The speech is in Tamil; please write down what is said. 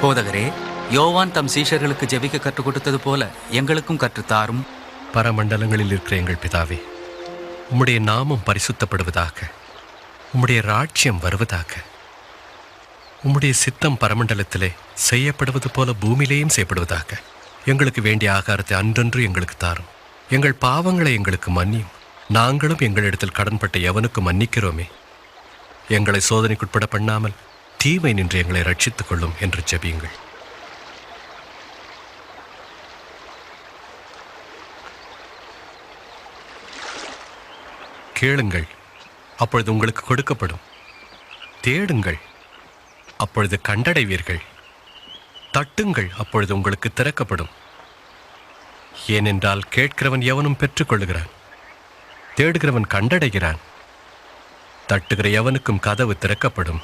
போதகரே, யோவான் தம் சீஷர்களுக்கு ஜெபிக்க கற்றுக் கொடுத்தது போல எங்களுக்கும் கற்றுத்தாரும். பரமண்டலங்களில் இருக்கிற எங்கள் பிதாவே, உம்முடைய நாமம் பரிசுத்தப்படுவதாக, உம்முடைய ராஜ்யம் வருவதாக. உம்முடைய சித்தம் பரமண்டலத்திலே செய்யப்படுவது போல பூமியிலேயும் செய்யப்படுவதாக. எங்களுக்கு வேண்டிய ஆகாரத்தை அன்றன்று எங்களுக்கு தாரும். எங்கள் பாவங்களை எங்களுக்கு மன்னியும், நாங்களும் எங்களிடத்தில் கடன்பட்ட எவனுக்கு மன்னிக்கிறோமே. எங்களை சோதனைக்குட்பட பண்ணாமல் தீமை நின்று எங்களை ரட்சித்துக் கொள்ளும் என்று ஜெபியுங்கள். கேளுங்கள், அப்பொழுது உங்களுக்கு கொடுக்கப்படும். தேடுங்கள், அப்பொழுது கண்டடைவீர்கள். தட்டுங்கள், அப்பொழுது உங்களுக்கு திறக்கப்படும். ஏனென்றால் கேட்கிறவன் எவனும் பெற்றுக்கொள்ளுகிறான், தேடுகிறவன் கண்டடைகிறான், தட்டுகிற எவனுக்கும் கதவு திறக்கப்படும்.